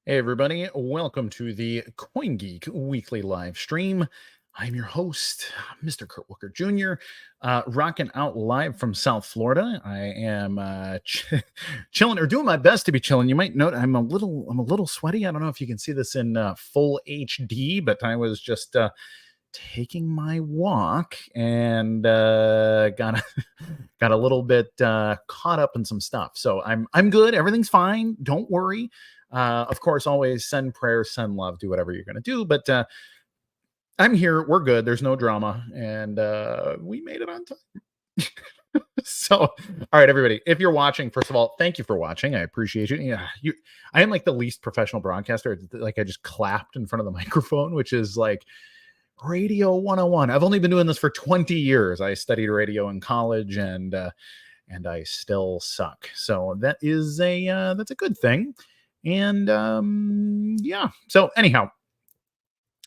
Hey everybody, welcome to the CoinGeek weekly live stream. I'm your host, Mr. Kurt Wooker Jr., rocking out live from South Florida. I am chilling, or doing my best to be chilling. You might note I'm a little sweaty. I don't know if you can see this in full HD, but I was just taking my walk and got a little bit caught up in some stuff. So I'm good. Everything's fine. Don't worry. Of course, always send prayers, send love, do whatever you're going to do. But I'm here. We're good. There's no drama. And we made it on time. So, all right, everybody, if you're watching, first of all, thank you for watching. I appreciate you. Yeah, I am like the least professional broadcaster. Like I just clapped in front of the microphone, which is like radio 101. I've only been doing this for 20 years. I studied radio in college and I still suck. So that's a good thing. And yeah, so anyhow,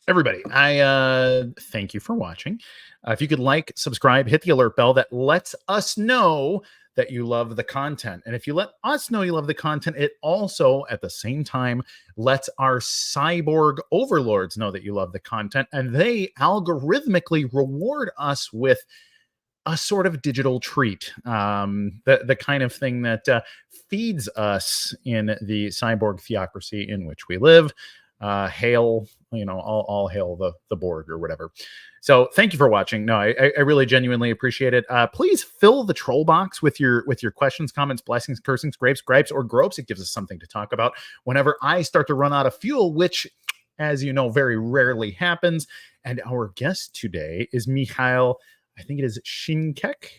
everybody, I thank you for watching. If you could like, subscribe, hit the alert bell, that lets us know that you love the content. And if you let us know you love the content, it also at the same time lets our cyborg overlords know that you love the content, and they algorithmically reward us with a sort of digital treat, the kind of thing that feeds us in the cyborg theocracy in which we live. Hail, all hail the Borg or whatever. So thank you for watching. No, I really genuinely appreciate it. Please fill the troll box with your questions, comments, blessings, cursings, gripes, or gropes. It gives us something to talk about whenever I start to run out of fuel, which, as you know, very rarely happens. And our guest today is Mihael, I think it is Šinkec,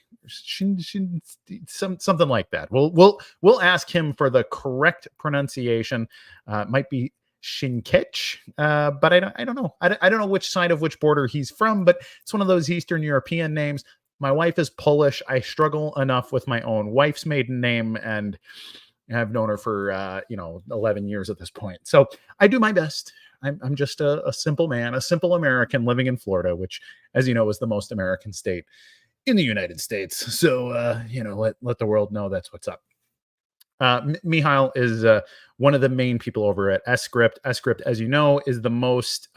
something like that. We'll ask him for the correct pronunciation. Might be Šinkec, but I don't know. I don't know which side of which border he's from, but it's one of those Eastern European names. My wife is Polish. I struggle enough with my own wife's maiden name, and I've known her for 11 years at this point. So I do my best. I'm just a simple man, a simple American living in Florida, which, as you know, is the most American state in the United States. So, let the world know that's what's up. Mihael is one of the main people over at sCrypt. sCrypt, as you know, is the most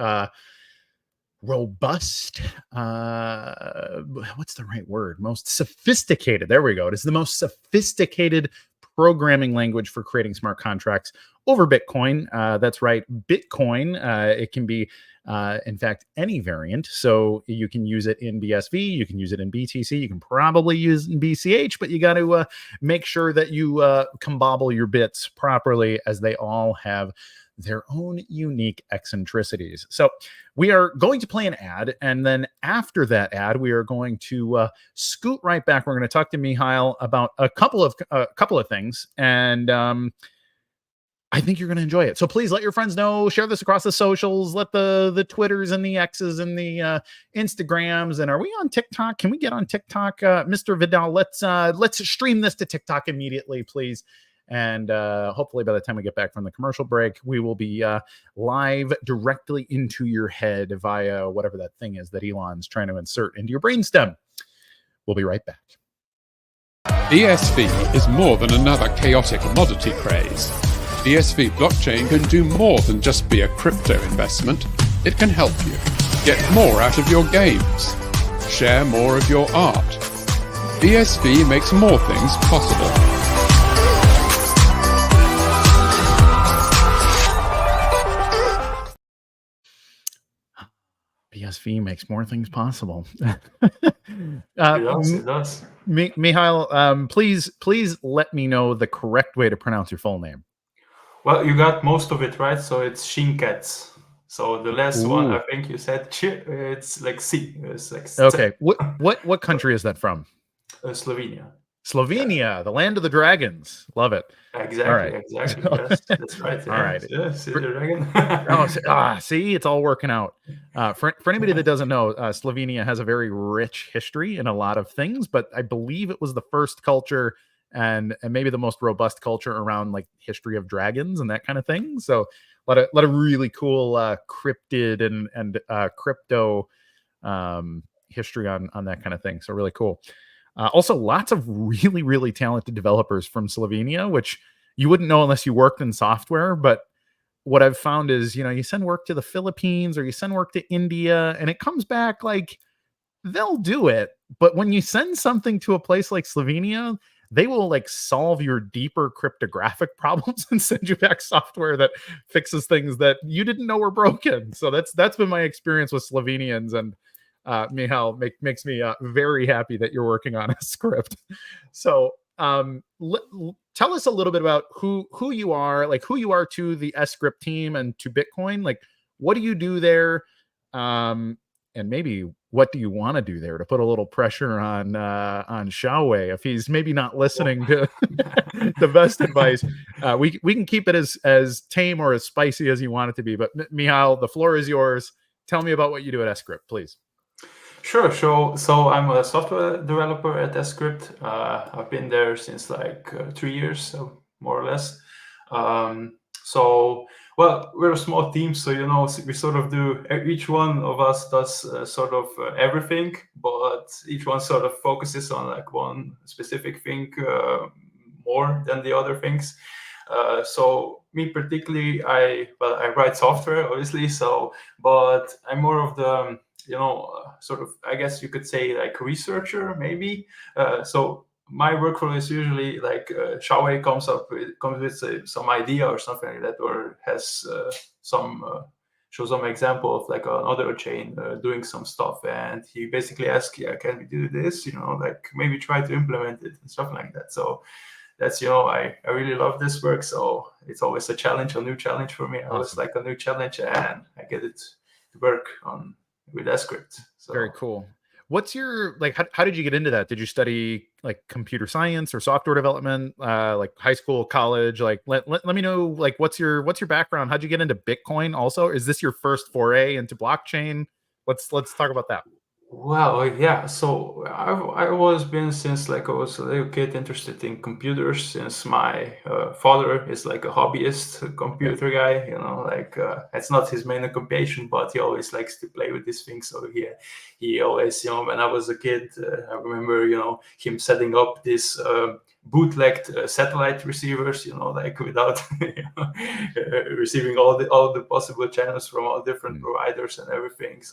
robust, what's the right word? Most sophisticated. There we go. It is the most sophisticated programming language for creating smart contracts over Bitcoin. That's right, Bitcoin. It can be, in fact, any variant. So you can use it in BSV, you can use it in BTC, you can probably use it in BCH, but you got to make sure that you combobble your bits properly, as they all have their own unique eccentricities. So we are going to play an ad, and then after that ad, we are going to scoot right back. We're going to talk to Mihael about a couple of things, and I think you're going to enjoy it. So please let your friends know, share this across the socials, let the Twitters and the X's and the Instagrams. And are we on TikTok? Can we get on TikTok? Mr. Vidal, let's stream this to TikTok immediately, please. And hopefully by the time we get back from the commercial break, we will be live directly into your head via whatever that thing is that Elon's trying to insert into your brainstem. We'll be right back. BSV is more than another chaotic commodity craze. BSV blockchain can do more than just be a crypto investment. It can help you get more out of your games, share more of your art. BSV makes more things possible. BSV makes more things possible. It does. Mihael, please let me know the correct way to pronounce your full name. Well, you got most of it right, so it's Šinkec. So the last one, I think you said it's like C. It's like okay. What country is that from? Slovenia. Slovenia, the land of the dragons. Love it. Exactly. All right. Exactly. Yes, that's right. Yeah. All right. Yeah, see the dragon. See, it's all working out. For anybody that doesn't know, Slovenia has a very rich history in a lot of things, but I believe it was the first culture and maybe the most robust culture around like history of dragons and that kind of thing. So a lot of really cool cryptid and crypto history on that kind of thing. So really cool. Also, lots of really, really talented developers from Slovenia, which you wouldn't know unless you worked in software, but what I've found is, you send work to the Philippines or you send work to India and it comes back like they'll do it. But when you send something to a place like Slovenia, they will like solve your deeper cryptographic problems and send you back software that fixes things that you didn't know were broken. So that's been my experience with Slovenians. And Mihael, makes me very happy that you're working on a script. So tell us a little bit about who you are, like who you are to the sCrypt team and to Bitcoin. Like, what do you do there? And maybe what do you want to do there, to put a little pressure on Xiaowei if he's maybe not listening to the best advice. We can keep it as tame or as spicy as you want it to be. But Mihael, the floor is yours. Tell me about what you do at sCrypt, please. Sure. So I'm a software developer at sCrypt. I've been there since like 3 years, so more or less. Well, we're a small team, so we sort of do. Each one of us does sort of everything, but each one sort of focuses on like one specific thing more than the other things. So me particularly, I write software, obviously. But I'm more of the sort of, I guess you could say, like researcher maybe. So my workflow is usually like Xiaowei comes with some idea or something like that, or has shows some example of like another chain doing some stuff, and he basically asks, can we do this? Like maybe try to implement it and stuff like that. So that's I really love this work. So it's always a new challenge for me. I always like a new challenge, and I get it to work on with sCrypt. So. Very cool. What's your, like, how did you get into that? Did you study like computer science or software development, like high school, college? Like, let me know, like, what's your background? How'd you get into Bitcoin also? Is this your first foray into blockchain? Let's talk about that. Well, yeah. So I've always been, since like I was a little kid, interested in computers. Since my father is like a hobbyist computer guy, like it's not his main occupation, but he always likes to play with these things. So he always, when I was a kid, I remember, him setting up this bootlegged satellite receivers, like without receiving all the possible channels from all different providers and everything.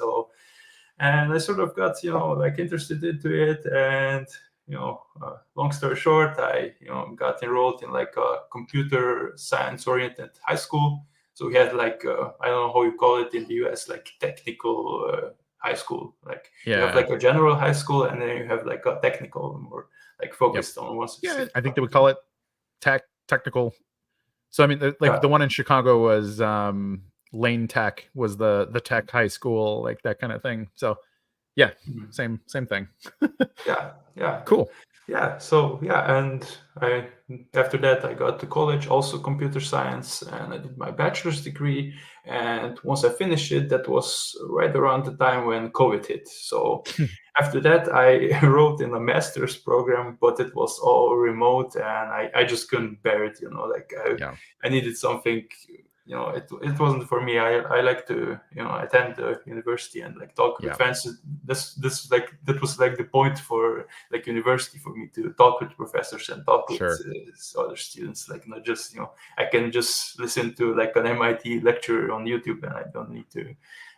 And I sort of got, like interested into it. And, long story short, I, got enrolled in like a computer science oriented high school. So we had like, I don't know how you call it in the US, like technical high school. Like you have like a general high school, and then you have like a technical, more like focused on one specific. I think they would call it technical. So, I mean, the one in Chicago was, Lane Tech was the tech high school, like that kind of thing. So yeah, same thing. yeah Cool. Yeah, so and after that I got to college, also computer science, and I did my bachelor's degree. And once I finished it, that was right around the time when COVID hit. So after that I enrolled in a master's program, but it was all remote, and I just couldn't bear it. I needed something. It wasn't for me. I like to attend the university and like talk with friends. That was like the point for like university for me, to talk with professors and talk with other students. Like not just I can just listen to like an MIT lecture on YouTube, and I don't need to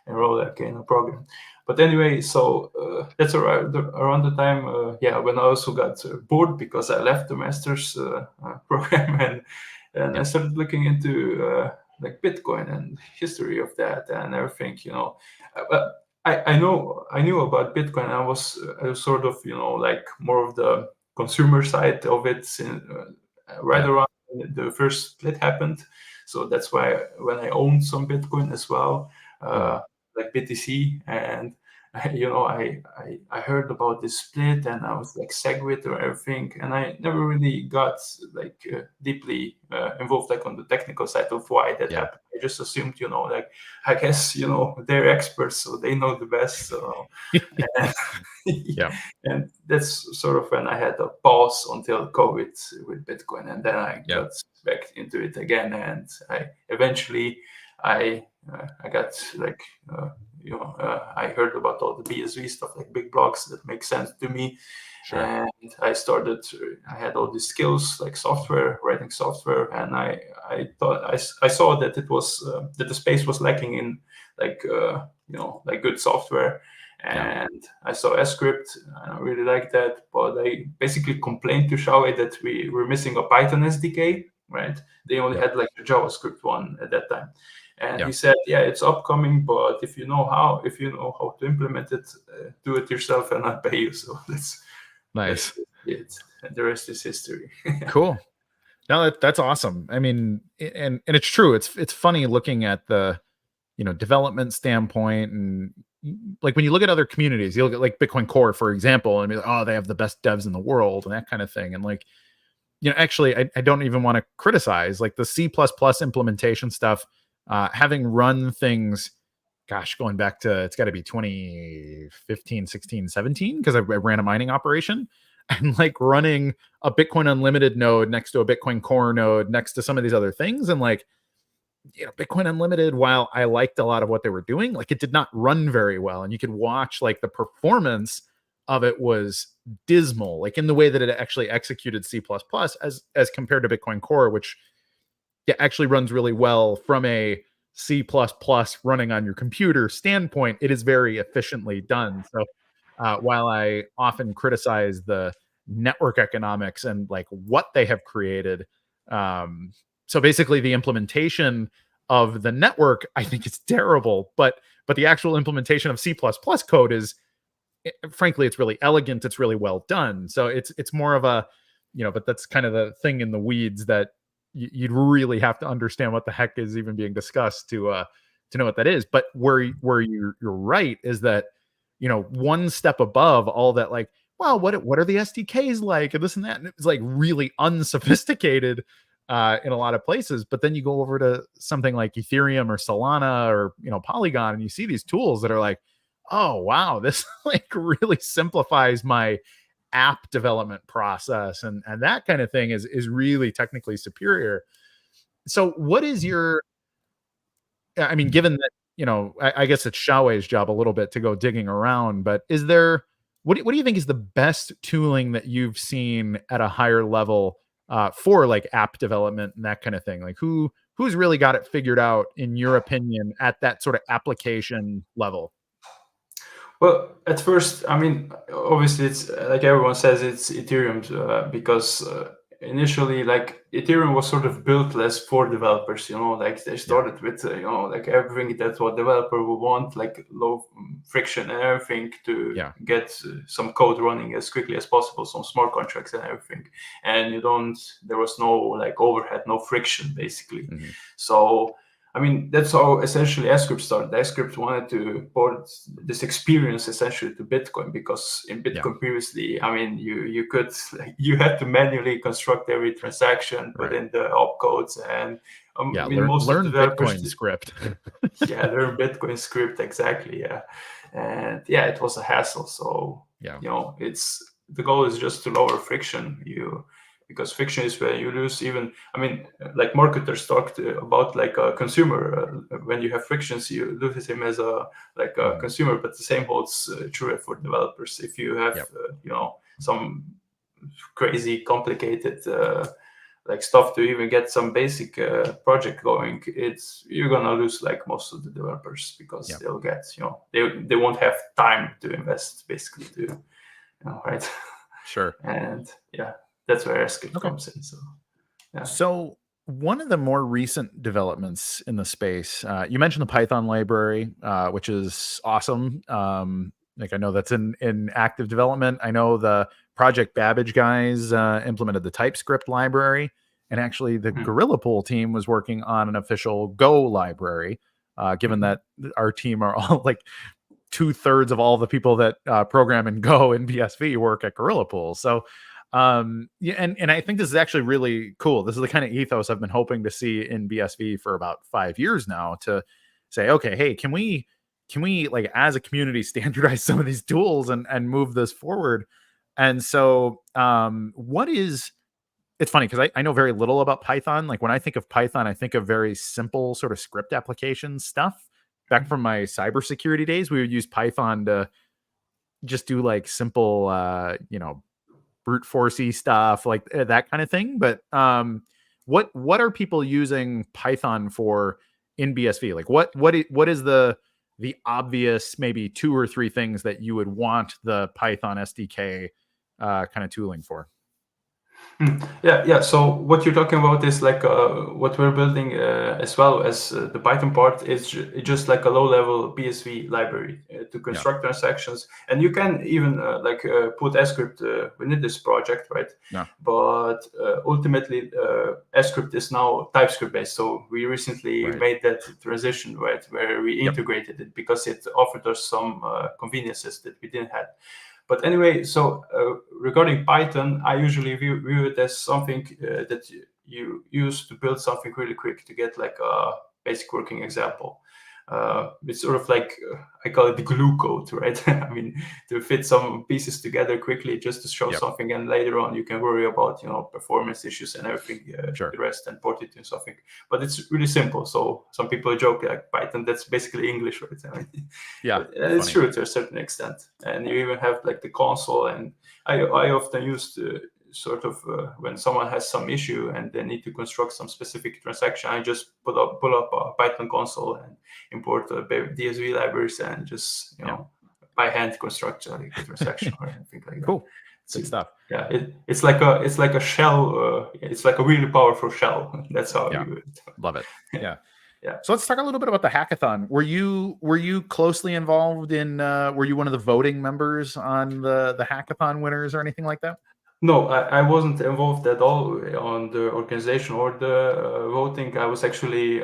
enroll like in a program. But anyway, so that's around the time when I also got bored because I left the master's program, and I started looking into like Bitcoin and history of that and everything. I knew about Bitcoin. I was sort of like more of the consumer side of it around the first split happened. So that's why when I owned some Bitcoin as well, like BTC, and I heard about this split, and I was like SegWit or everything, and I never really got like deeply involved like on the technical side of why that happened. I just assumed like I guess they're experts, so they know the best. So and that's sort of when I had a pause until COVID with Bitcoin, and then I got back into it again, and I eventually I got like I heard about all the BSV stuff, like big blocks that make sense to me. Sure. And I had all these skills like writing software, and I thought I saw that it was that the space was lacking in like like good software. And I saw sCrypt, and I really liked that. But I basically complained to Xiaowei that we were missing a Python SDK, right? They only had like the JavaScript one at that time. And he said, yeah, it's upcoming, but if you know how to implement it, do it yourself and I'll pay you. So that's nice. That's it. And the rest is history. Cool. No, that's awesome. I mean, and it's true. It's funny looking at the, development standpoint, and like when you look at other communities, you look at like Bitcoin Core, for example, and be like, oh, they have the best devs in the world and that kind of thing. And like, actually, I don't even want to criticize like the C++ implementation stuff. Having run things, gosh, going back to, it's got to be 2015, 16, 17, because I ran a mining operation, and like running a Bitcoin Unlimited node next to a Bitcoin Core node next to some of these other things. And like, Bitcoin Unlimited, while I liked a lot of what they were doing, like it did not run very well. And you could watch like the performance of it was dismal, like in the way that it actually executed C++ as compared to Bitcoin Core, which actually runs really well from a C++ running on your computer standpoint. It is very efficiently done. So while I often criticize the network economics and like what they have created, so basically the implementation of the network, I think it's terrible, but the actual implementation of C++ code is, frankly, it's really elegant. It's really well done. So it's more of a, but that's kind of the thing in the weeds that you'd really have to understand what the heck is even being discussed to know what that is. But where you're right is that, one step above all that, like, wow, what are the SDKs like and this and that, and it's like really unsophisticated in a lot of places. But then you go over to something like Ethereum or Solana or Polygon, and you see these tools that are like, oh wow, this like really simplifies my app development process, and that kind of thing is really technically superior. So what is your, I mean, given that, I guess it's Xiaowei's job a little bit to go digging around, but is there, what do you think is the best tooling that you've seen at a higher level for like app development and that kind of thing? Like who's really got it figured out in your opinion at that sort of application level? Well, at first, I mean, obviously, it's like everyone says, it's Ethereum because initially, like Ethereum was sort of built less for developers. Like they started with like everything that what developer would want, like low friction and everything to get some code running as quickly as possible, some smart contracts and everything. And there was no like overhead, no friction, basically. So. I mean, that's how essentially sCrypt started. sCrypt wanted to port this experience essentially to Bitcoin, because in Bitcoin previously, I mean, you had to manually construct every transaction, put in the opcodes, and I mean, most learn of the Bitcoin script. Learn Bitcoin script, exactly. And it was a hassle. So the goal is just to lower friction. Because friction is where you lose even, I mean, like marketers talked about like a consumer. When you have frictions, you lose him as a consumer, but the same holds true for developers. If you have, some crazy complicated like stuff to even get some basic project going, you're gonna lose like most of the developers, because they'll get, they won't have time to invest basically to, right? Sure. And that's where sCrypt comes in. So one of the more recent developments in the space, you mentioned the Python library, which is awesome. Like I know that's in active development. I know the Project Babbage guys implemented the TypeScript library, and actually the Gorilla Pool team was working on an official Go library. Given that our team are all like 2/3 of all the people that program in Go and BSV work at Gorilla Pool. So and I think this is actually really cool. This is the kind of ethos I've been hoping to see in BSV for about 5 years now, to say, okay, hey, can we like as a community standardize some of these tools and move this forward? And so what is it's funny because I know very little about Python. Like when I think of Python, I think of very simple sort of script application stuff. Back from my cybersecurity days, we would use Python to just do like simple, brute forcey stuff, like that kind of thing. But what are people using Python for in BSV? Like what is the obvious maybe 2 or 3 things that you would want the Python SDK kind of tooling for? Yeah. So what you're talking about is like what we're building as well as the Python part is just like a low-level BSV library to construct transactions, and you can even put sCrypt within this project, right? Yeah. But ultimately, sCrypt is now TypeScript based. So we recently made that transition, right, where we integrated it because it offered us some conveniences that we didn't have. But anyway, so regarding Python, I usually view it as something that you use to build something really quick to get like a basic working example. It's sort of like, I call it the glue code, right? I mean, to fit some pieces together quickly just to show something, and later on you can worry about, performance issues and everything, the rest, and port it to something. But it's really simple. So some people joke like Python, that's basically English, right? I mean, and it's true to a certain extent. And you even have like the console, and I often use to sort of when someone has some issue and they need to construct some specific transaction, I just pull up a Python console and import the DSV libraries and just by hand construct a transaction or anything like that. Cool, good stuff. Yeah, it's like a shell. It's like a really powerful shell. That's how I do it. Love it. Yeah. Yeah. So let's talk a little bit about the hackathon. Were you closely involved in? Were you one of the voting members on the hackathon winners or anything like that? No, I wasn't involved at all on the organization or the voting. I was actually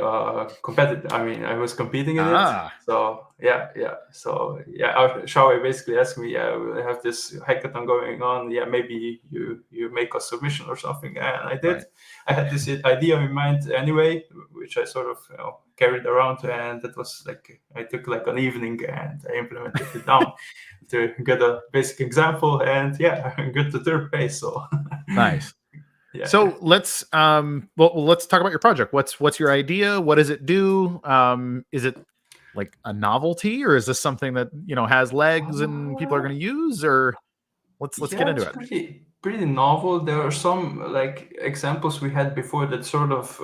competitive. I mean, I was competing in it. So yeah. So Shawai basically asked me, we have this hackathon going on. Yeah, maybe you make a submission or something. And I did. Right. I had this idea in mind anyway, which I sort of carried around, and that was like I took like an evening and I implemented it down to get a basic example, and I got the third place. So nice. So let's let's talk about your project. What's your idea? What does it do? Is it like a novelty, or is this something that has legs and people are going to use? Or let's get into it. Pretty novel. There are some like examples we had before that sort of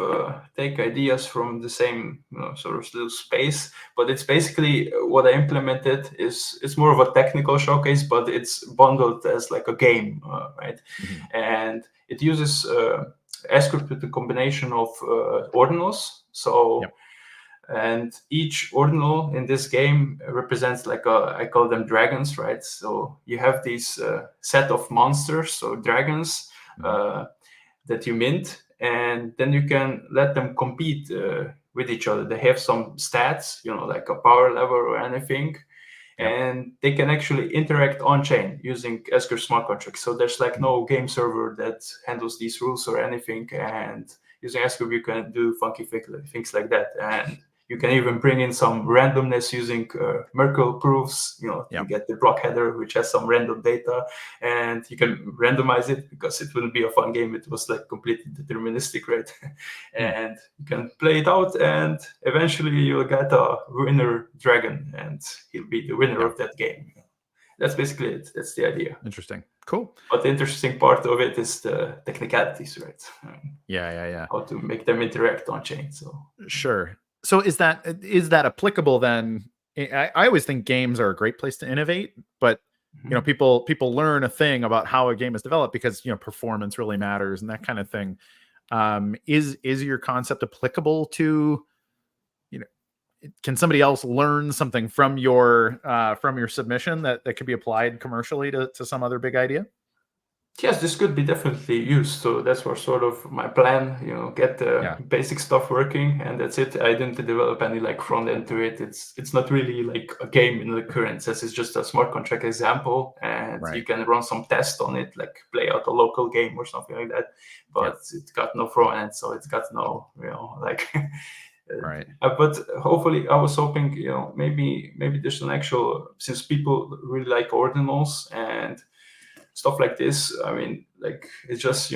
take ideas from the same sort of little space, but it's basically what I implemented it's more of a technical showcase, but it's bundled as like a game, right? Mm-hmm. And it uses sCrypt with a combination of ordinals. So and each ordinal in this game represents like I call them dragons, right? So you have these set of monsters, so dragons, that you mint, and then you can let them compete with each other. They have some stats, like a power level or anything, and they can actually interact on chain using sCrypt smart contracts. So there's like no game server that handles these rules or anything, and using sCrypt you can do funky things like that. And you can even bring in some randomness using Merkle proofs, to get the block header, which has some random data, and you can randomize it because it wouldn't be a fun game. It was like completely deterministic, right? And you can play it out, and eventually you'll get a winner dragon, and he'll be the winner of that game. That's basically it. That's the idea. Interesting. Cool. But the interesting part of it is the technicalities, right? How to make them interact on chain. So sure. So is that applicable then? I always think games are a great place to innovate, but people learn a thing about how a game is developed because performance really matters and that kind of thing. Is your concept applicable to can somebody else learn something from your submission that could be applied commercially to some other big idea? Yes, this could be definitely used. So that's what sort of my plan, get the basic stuff working, and that's it. I didn't develop any like front end to it. It's not really like a game in the current sense. It's just a smart contract example, and you can run some tests on it, like play out a local game or something like that. But it's got no front end, so it's got no, like. Right. But hopefully, I was hoping, maybe there's an actual, since people really like ordinals and stuff like this. I mean, like it's just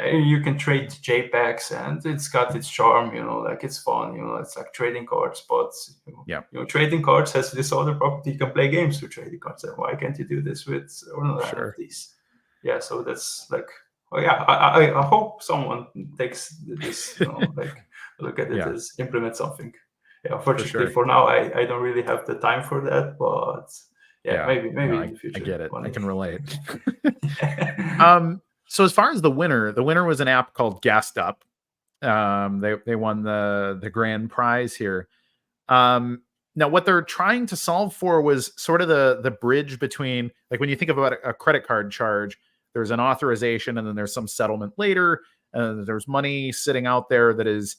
you can trade JPEGs, and it's got its charm, like it's fun, it's like trading cards, but trading cards has this other property. You can play games with trading cards, and why can't you do this with ordinal NFTs? Yeah, so that's like, I hope someone takes this, like look at it as implement something. Yeah, unfortunately for now, I don't really have the time for that, but maybe in the future. I get it. I can relate. So as far as the winner was an app called Gassed Up. They won the grand prize here. Now what they're trying to solve for was sort of the bridge between, like, when you think about a credit card charge, there's an authorization and then there's some settlement later, and there's money sitting out there that is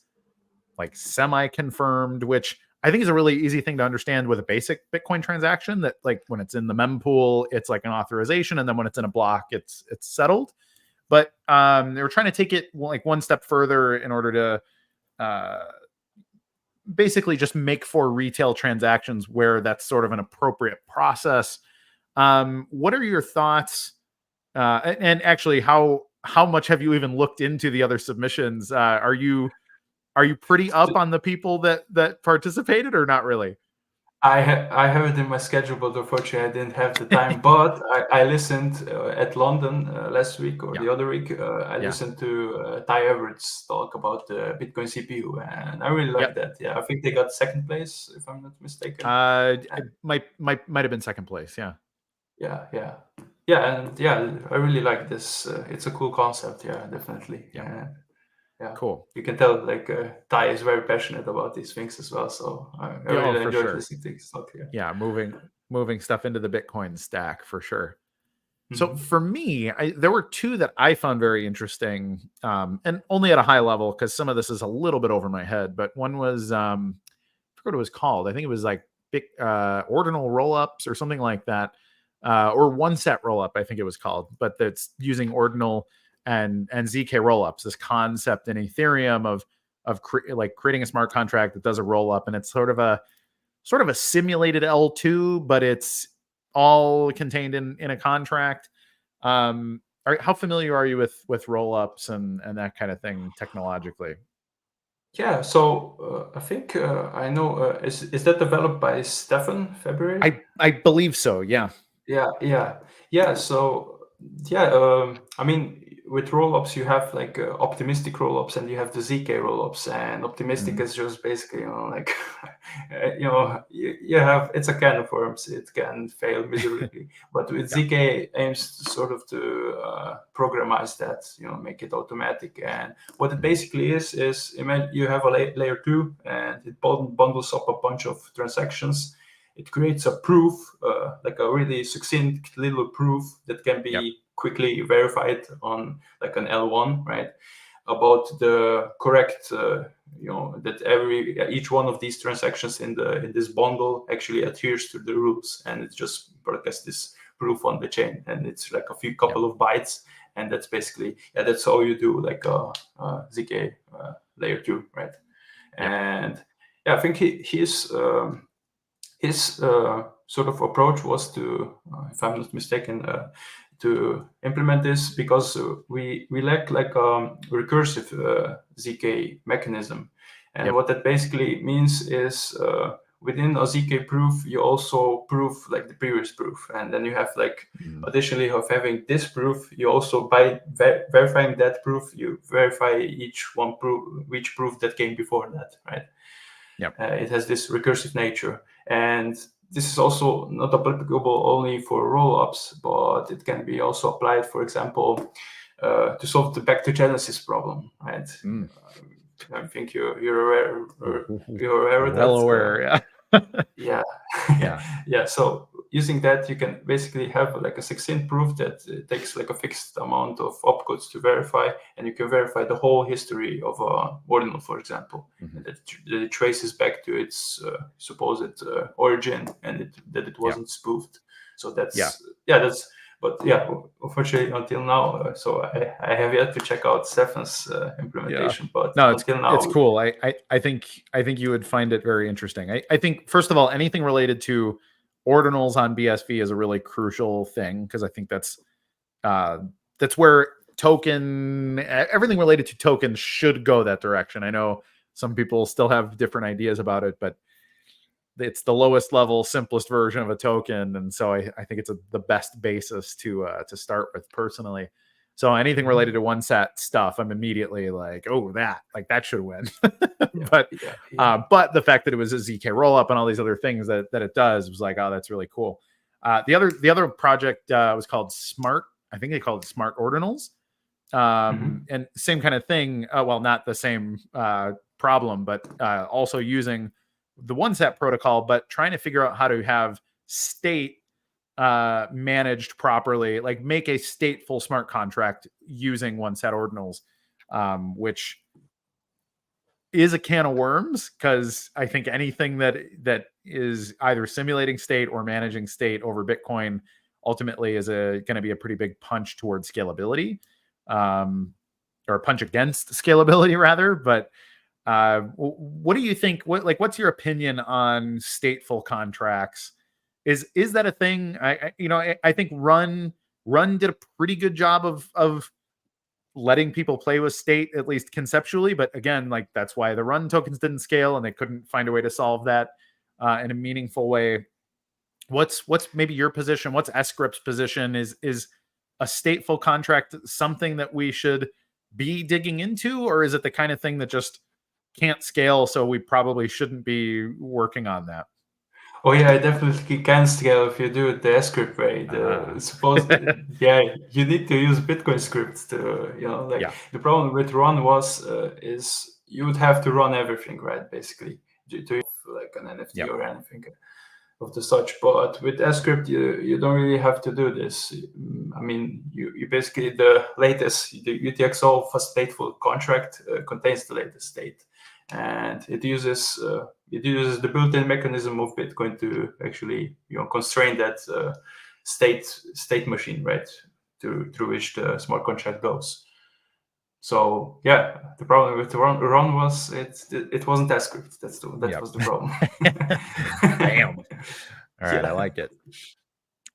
like semi-confirmed, which I think is a really easy thing to understand with a basic Bitcoin transaction, that like when it's in the mempool, it's like an authorization, and then when it's in a block, it's settled. But they were trying to take it like one step further in order to basically just make for retail transactions where that's sort of an appropriate process. What are your thoughts? And actually, how much have you even looked into the other submissions? Are you pretty up on the people that participated, or not really? I have it in my schedule, but unfortunately I didn't have the time. But I listened at London last week or the other week. I listened to Ty Everett's talk about the Bitcoin CPU, and I really like that. Yeah, I think they got second place, if I'm not mistaken. It might have been second place. Yeah, and I really like this. It's a cool concept. Yeah, definitely. Yeah, cool. You can tell like Ty is very passionate about these things as well. So I really enjoyed listening to his talk. Yeah, moving stuff into the Bitcoin stack for sure. So for me, there were two that I found very interesting, and only at a high level, because some of this is a little bit over my head. But one was I forgot what it was called. I think it was like ordinal rollups or something like that, or one set rollup, I think it was called. But that's using ordinal and ZK rollups, this concept in Ethereum of creating a smart contract that does a rollup, and it's sort of a simulated L2, but it's all contained in a contract. How familiar are you with rollups and that kind of thing technologically? Yeah, so I think I know. Is that developed by Stefan February? I believe so. Yeah. So I mean, with rollups you have like optimistic rollups, and you have the ZK rollups, and optimistic is just basically like you have, it's a can of worms. It can fail miserably, but with ZK aims to sort of to programize that, make it automatic. And what it basically is you have a layer 2, and it bundles up a bunch of transactions. It creates a proof, like a really succinct little proof that can be quickly verified on like an L1, right? About the correct, that each one of these transactions in this bundle actually adheres to the rules, and it just broadcasts this proof on the chain, and it's like a couple of bytes, and that's basically that's how you do like a ZK layer 2, right? And I think his sort of approach was to, if I'm not mistaken, to implement this because we lack like a recursive ZK mechanism. And what that basically means is within a ZK proof, you also prove like the previous proof. And then you have like, additionally of having this proof, you also by verifying that proof, you verify each proof that came before that, right? It has this recursive nature. And this is also not applicable only for rollups, but it can be also applied, for example, to solve the back to Genesis problem, right? I think you're aware of that. Well aware, yeah. So using that, you can basically have like a succinct proof that takes like a fixed amount of opcodes to verify, and you can verify the whole history of a ordinal, for example, that it traces back to its supposed origin, and that it wasn't spoofed. So that's. But unfortunately, until now, so I have yet to check out Stefan's implementation. But no, until now, it's cool. I think you would find it very interesting. I think first of all, anything related to ordinals on BSV is a really crucial thing, because I think that's where token, everything related to tokens should go that direction. I know some people still have different ideas about it, but it's the lowest level, simplest version of a token, and so I think it's the best basis to start with personally. So anything related to one set stuff, I'm immediately like, oh, that should win. But the fact that it was a ZK rollup and all these other things that it does was like, oh, that's really cool. The other project was called Smart. I think they called it Smart Ordinals. And same kind of thing. Well, not the same problem, but also using the one set protocol, but trying to figure out how to have state managed properly, like make a stateful smart contract using one set ordinals, which is a can of worms, because I think anything that is either simulating state or managing state over Bitcoin ultimately is going to be a pretty big punch towards scalability, or punch against scalability rather. But what do you think? What's your opinion on stateful contracts? Is that a thing? I think Run did a pretty good job of letting people play with state, at least conceptually. But again, like that's why the Run tokens didn't scale, and they couldn't find a way to solve that in a meaningful way. What's maybe your position? What's sCrypt's position? Is a stateful contract something that we should be digging into, or is it the kind of thing that just can't scale, so we probably shouldn't be working on that? Oh yeah, it definitely can scale if you do it the sCrypt way. You need to use Bitcoin scripts to, the problem with Run is you would have to run everything, right? Basically, to like an NFT or anything of the such. But with sCrypt, you don't really have to do this. I mean, you basically, the latest, the UTXO for stateful contract contains the latest state, and it uses the built-in mechanism of Bitcoin to actually constrain that state machine, right, through which the smart contract goes. So yeah, the problem with Run was it wasn't sCrypt. That was the problem. Damn. All right, I like it.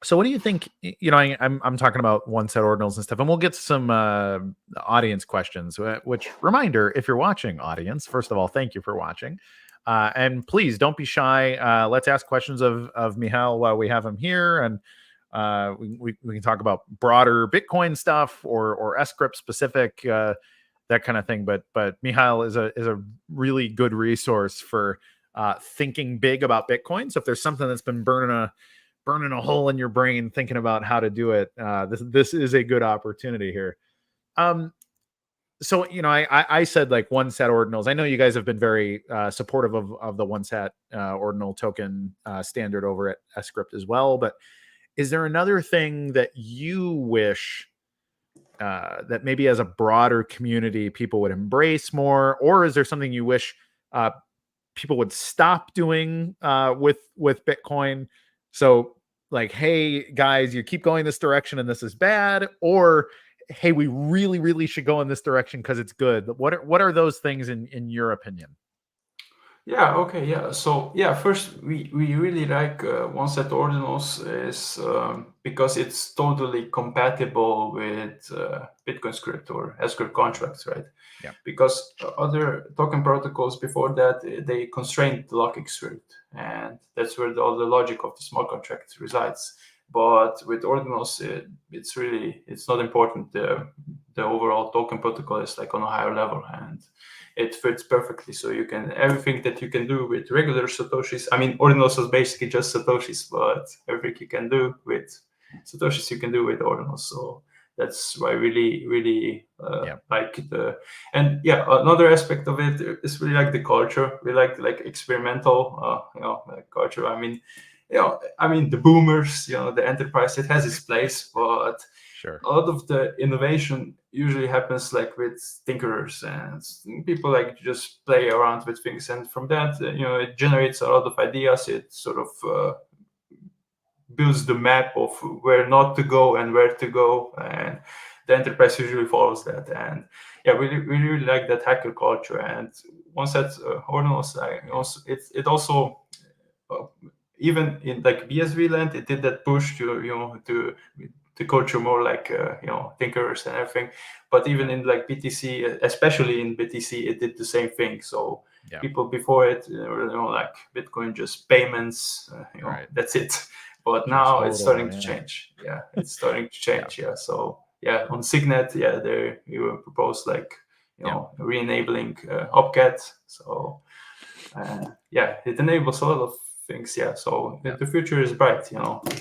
So what do you think? I'm talking about one set ordinals and stuff, and we'll get to some audience questions. Which, reminder, if you're watching, audience, first of all, thank you for watching, and please don't be shy. Let's ask questions of Mihael while we have him here, and we can talk about broader Bitcoin stuff or sCrypt specific, that kind of thing. But Mihael is a really good resource for thinking big about Bitcoin. So if there's something that's been burning a hole in your brain thinking about how to do it, this is a good opportunity here. So I said like one set ordinals. I know you guys have been very supportive of the one set ordinal token standard over at sCrypt as well. But is there another thing that you wish that maybe as a broader community people would embrace more, or is there something you wish people would stop doing with Bitcoin? So like, hey guys, you keep going this direction and this is bad, or hey, we really, really should go in this direction because it's good. What are those things in your opinion? Yeah, okay, yeah. So yeah, first we really like one set ordinals is because it's totally compatible with Bitcoin script or sCrypt contracts, right? Yeah. Because other token protocols before that, they constrained the locking script, and that's where all the logic of the smart contract resides. But with ordinals, it's not important. The overall token protocol is like on a higher level, and it fits perfectly. So you can, everything that you can do with regular Satoshis. I mean, Ordinals is basically just Satoshis, but everything you can do with Satoshis, you can do with Ordinals. So that's why I really like the, and yeah, another aspect of it is really like the culture. We like experimental, culture. I mean, the boomers, the enterprise, it has its place, but sure, a lot of the innovation usually happens like with tinkerers and people like just play around with things, and from that, it generates a lot of ideas. It sort of builds the map of where not to go and where to go, and the enterprise usually follows that. And yeah, we really like that hacker culture. And once that's Ordinals, it also even in like BSV land, it did that push to the culture more like thinkers and everything. But even in like BTC, especially in BTC, it did the same thing. So people before it were like Bitcoin just payments, that's it. But now it's starting to change. Yeah, it's starting to change. So on Signet, there you proposed like re-enabling Opcat. So it enables a lot of things. So the future is bright.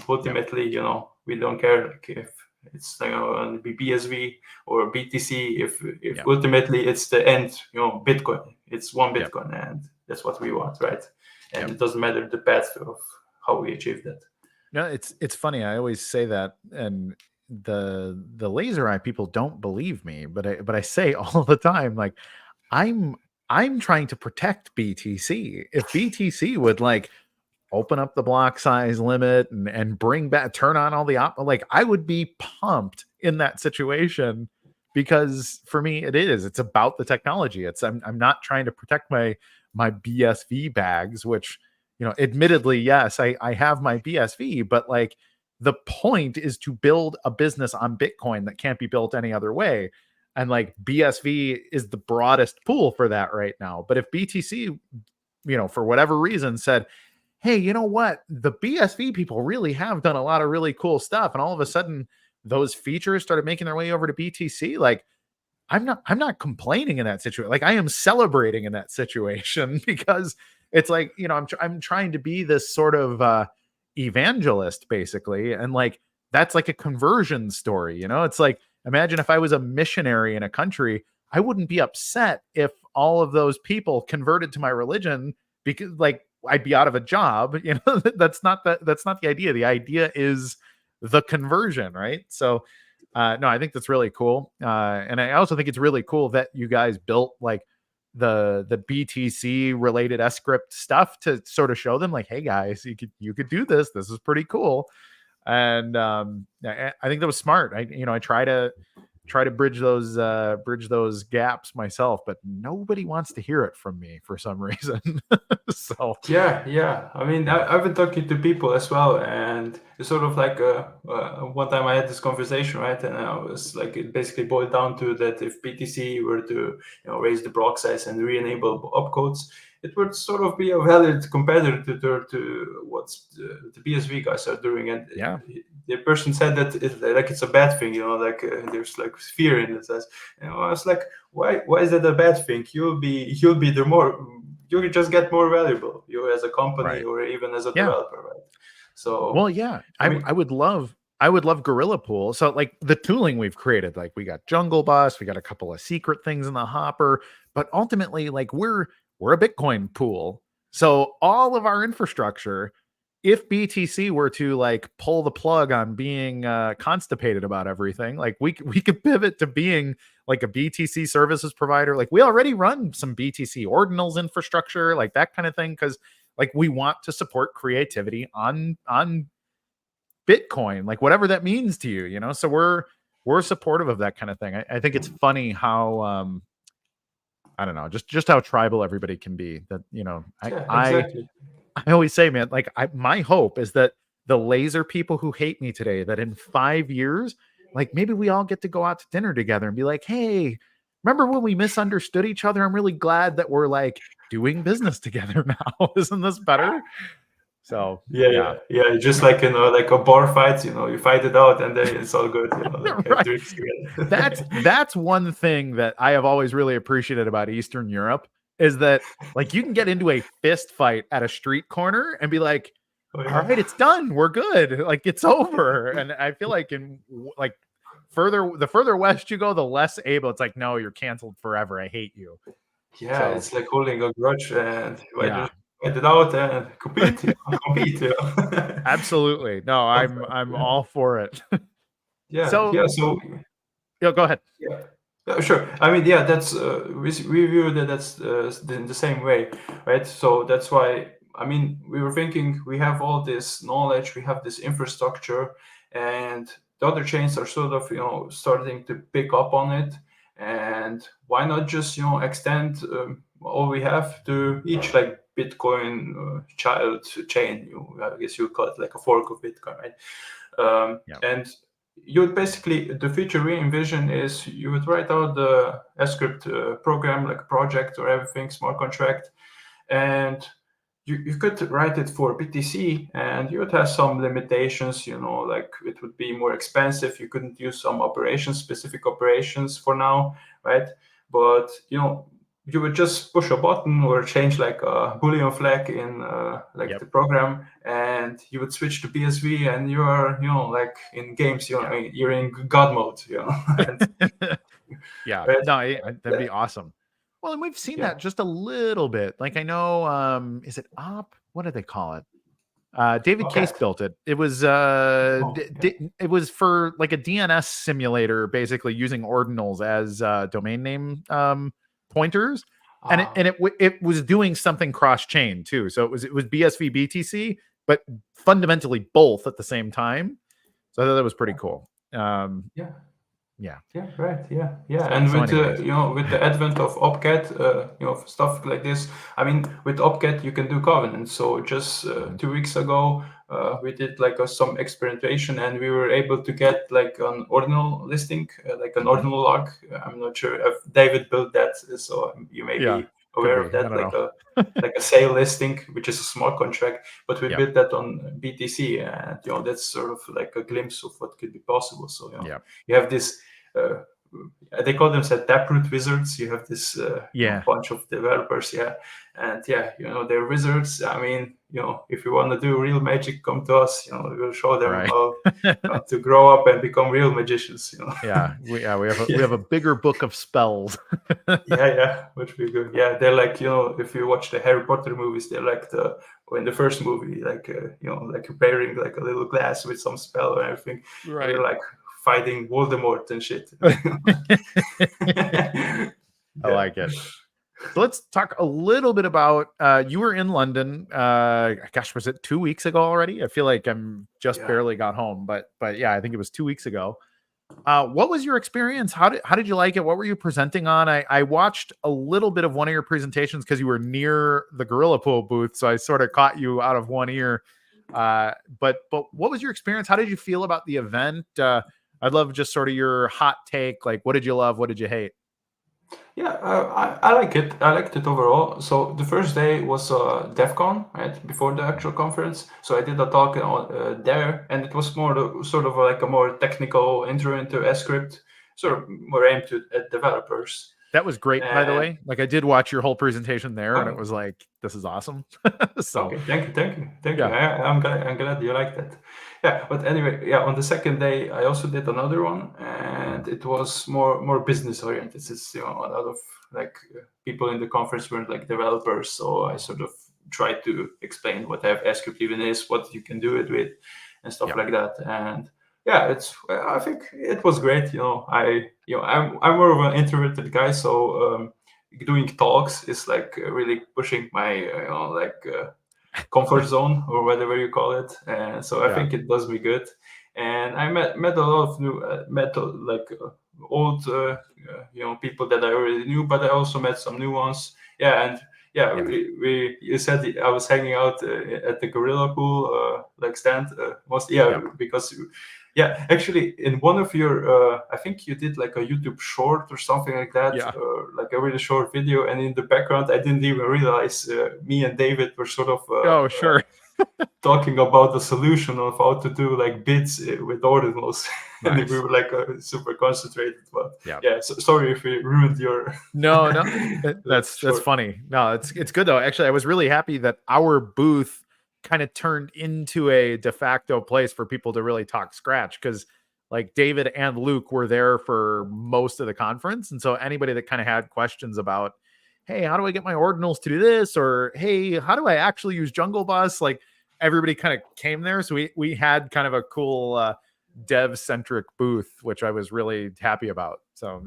Ultimately, we don't care like if it's on BSV or BTC. If ultimately it's the end, Bitcoin. It's one Bitcoin, and that's what we want, right? And it doesn't matter the path of how we achieve that. No, it's funny. I always say that, and the laser eye people don't believe me, but I say all the time, like I'm trying to protect BTC. If BTC would like open up the block size limit and bring back, turn on all the like I would be pumped in that situation, because for me it's about the technology. I'm not trying to protect my BSV bags, which admittedly, yes, I have my BSV, but like the point is to build a business on Bitcoin that can't be built any other way. And like BSV is the broadest pool for that right now. But if BTC, for whatever reason said, hey, you know what? The BSV people really have done a lot of really cool stuff, and all of a sudden those features started making their way over to BTC, like I'm not complaining in that situation. Like I am celebrating in that situation, because it's like, I'm trying to be this sort of evangelist basically. And like, that's like a conversion story. It's like, imagine if I was a missionary in a country, I wouldn't be upset if all of those people converted to my religion, because like I'd be out of a job. That's not the idea. The idea is the conversion, right? So no, I think that's really cool. And I also think it's really cool that you guys built like the BTC related sCrypt stuff to sort of show them like, hey guys, you could do this. This is pretty cool. And I think that was smart. I try to bridge those gaps myself, but nobody wants to hear it from me for some reason. So I mean, I've been talking to people as well, and it's sort of like one time I had this conversation, right? And I was like, it basically boiled down to that if BTC were to raise the block size and re-enable opcodes, it would sort of be a valid competitor to what the BSV guys are doing. And the person said that it's a bad thing, there's like fear in it. I was like, why is that a bad thing? You'll be the more, you just get more valuable, you as a company or even as a developer, right? So I would love Gorilla Pool. So like the tooling we've created, like we got Jungle Bus, we got a couple of secret things in the hopper, but ultimately like we're a Bitcoin pool. So all of our infrastructure, if BTC were to like pull the plug on being constipated about everything, like we could pivot to being like a BTC services provider. Like we already run some BTC ordinals infrastructure, like that kind of thing, because like we want to support creativity on Bitcoin, like whatever that means to you, So we're supportive of that kind of thing. I think it's funny how I don't know, just how tribal everybody can be. That exactly. I always say, man, like my hope is that the laser people who hate me today, that in 5 years, like maybe we all get to go out to dinner together and be like, hey, remember when we misunderstood each other? I'm really glad that we're like doing business together now. Isn't this better? So yeah, just like like a bar fight, you fight it out and then it's all good. Like right. drinks together. That's one thing that I have always really appreciated about Eastern Europe, is that like you can get into a fist fight at a street corner and be like, all right, it's done, we're good, like it's over. And I feel like in like the further west you go, the less able it's like, no, you're canceled forever, I hate you. It's like holding a grudge, and fight it out and compete. Absolutely. No, I'm all for it. So go ahead. Yeah, sure. I mean, that's we view that's in the same way, right? So that's why, I mean, we were thinking we have all this knowledge, we have this infrastructure, and the other chains are sort of starting to pick up on it. And why not just extend all we have to each like Bitcoin child chain? I guess you call it like a fork of Bitcoin, right? And you would basically, the feature we envision is you would write out the sCrypt program, like project or everything, smart contract, and you could write it for BTC, and you would have some limitations, like it would be more expensive. You couldn't use some specific operations for now, right? But, you would just push a button or change like a Boolean flag in the program, and you would switch to BSV, and you are, like in games, you're in God mode, And, Yeah, right? no, that'd be awesome. Well, and we've seen that just a little bit. Like I know, is it Op? What do they call it? David Case built it. It was it was for like a DNS simulator, basically using ordinals as domain name pointers, and it was doing something cross chain too. So it was BSV BTC, but fundamentally both at the same time. So I thought that was pretty cool. Yeah. Right. Yeah. And with with the advent of Opcat, stuff like this. I mean, with Opcat you can do covenants. So just 2 weeks ago, we did like some experimentation, and we were able to get like an ordinal listing, like an ordinal log. I'm not sure if David built that, so you may be aware of that, like a sale listing, which is a smart contract. But we built that on BTC, and that's sort of like a glimpse of what could be possible. So you have this. They call themselves taproot wizards. You have this bunch of developers, and they're wizards. I mean, if you want to do real magic, come to us. We'll show them how to grow up and become real magicians. We have a bigger book of spells. Which be good. Yeah, they're like, if you watch the Harry Potter movies, they're like in the first movie, like like wearing like a little glass with some spell and everything. Right. They're like fighting Voldemort and shit. I like it. So let's talk a little bit about you were in London. Gosh, was it 2 weeks ago already? I feel like I'm just barely got home, but yeah, I think it was 2 weeks ago. What was your experience? How did you like it? What were you presenting on? I watched a little bit of one of your presentations because you were near the Gorilla Pool booth, so I sort of caught you out of one ear. But what was your experience? How did you feel about the event? I'd love just sort of your hot take. Like, what did you love? What did you hate? Yeah, I like it. I liked it overall. So the first day was DEF CON, right, before the actual conference. So I did a talk there, and it was more sort of like a more technical intro into sCrypt, sort of more aimed at developers. That was great, by the way. Like I did watch your whole presentation there, and it was like, this is awesome. So okay, thank you. I'm glad you liked that. Yeah, but anyway, on the second day I also did another one, and it was more business oriented. It's a lot of like people in the conference weren't like developers, so I sort of tried to explain what sCrypt even is, what you can do it with, and stuff like that. And I think it was great. I'm more of an introverted guy, so doing talks is like really pushing my comfort zone or whatever you call it. And so I think it does me good. And I met a lot of new old people that I already knew, but I also met some new ones. You said I was hanging out at the Gorilla Pool stand because actually in one of your I think you did like a YouTube short or something like that, like a really short video, and in the background I didn't even realize me and David were sort of talking about the solution of how to do like bids with ordinals. Nice. And we were like super concentrated, but so, sorry if we ruined your no that's funny. No, it's good though. Actually, I was really happy that our booth kind of turned into a de facto place for people to really talk Scratch, because like David and Luke were there for most of the conference, and so anybody that kind of had questions about, hey, how do I get my ordinals to do this, or hey, how do I actually use Jungle Bus, like everybody kind of came there. So we had kind of a cool dev centric booth, which I was really happy about. So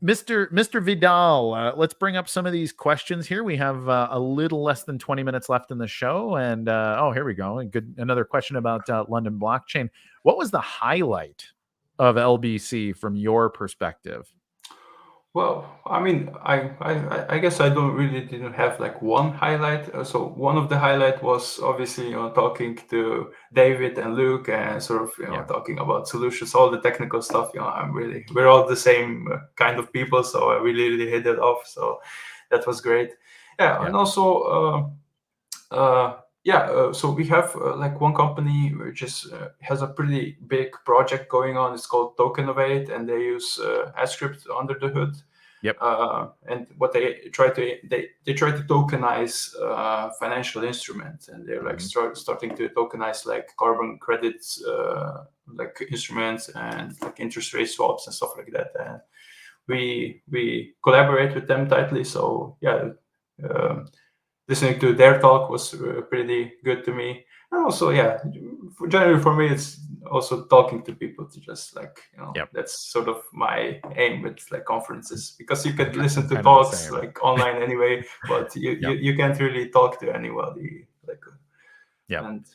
Mr. Vidal, let's bring up some of these questions here. We have a little less than 20 minutes left in the show, and here we go. Another question about London blockchain. What was the highlight of LBC from your perspective? Well, I mean, I guess I didn't have like one highlight. So one of the highlight was obviously talking to David and Luke and sort of talking about solutions, all the technical stuff. We're all the same kind of people, so I really hit it off. So that was great. Yeah, and also so we have like one company which has a pretty big project going on. It's called Tokenovate, and they use sCrypt under the hood. Yep. And what they try to tokenize financial instruments, and they're like starting to tokenize like carbon credits, like instruments, and like interest rate swaps and stuff like that. And we collaborate with them tightly. So yeah. Listening to their talk was pretty good to me. And also, generally for me, it's also talking to people to just like, that's sort of my aim with like conferences, because you can listen to talks like online anyway, but you can't really talk to anybody. Like, and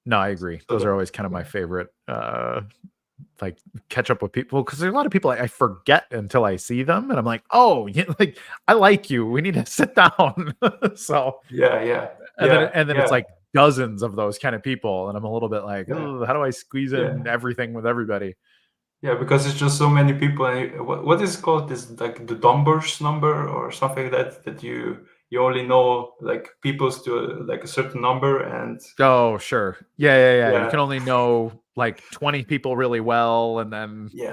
no, I agree. Those are always kind of my favorite, like catch up with people, because there's a lot of people I forget until I see them, and I'm like, oh, like I like you. We need to sit down. So and then it's like dozens of those kind of people, and I'm a little bit like, oh, how do I squeeze in everything with everybody? Yeah, because it's just so many people. And what is it called? This like the Dunbar's number or something like that you only know like people's to like a certain number. And oh sure, yeah. You can only know like 20 people really well, and then you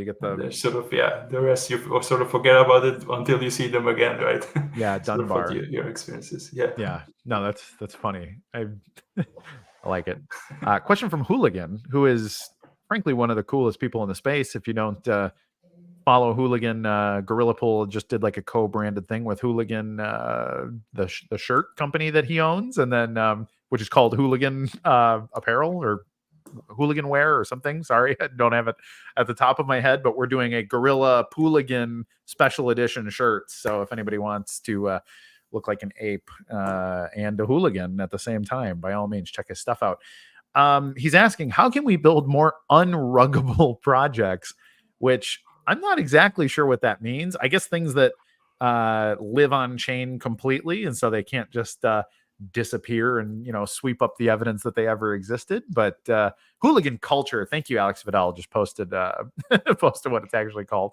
get the sort of the rest you sort of forget about it until you see them again, right? Yeah, Dunbar. Sort of your experiences. Yeah. No, that's funny. I like it. Question from Hooligan, who is frankly one of the coolest people in the space. If you don't follow Hooligan, Gorilla Pool just did like a co-branded thing with Hooligan, the shirt company that he owns, and then which is called Hooligan Apparel or Hooligan Wear or something. Sorry, I don't have it at the top of my head, but we're doing a Gorilla Pooligan special edition shirts. So if anybody wants to look like an ape and a hooligan at the same time, by all means, check his stuff out. He's asking, how can we build more unruggable projects? Which I'm not exactly sure what that means. I guess things that live on chain completely, and so they can't just disappear and sweep up the evidence that they ever existed. But hooligan culture, thank you, Alex Vidal just posted posted what it's actually called.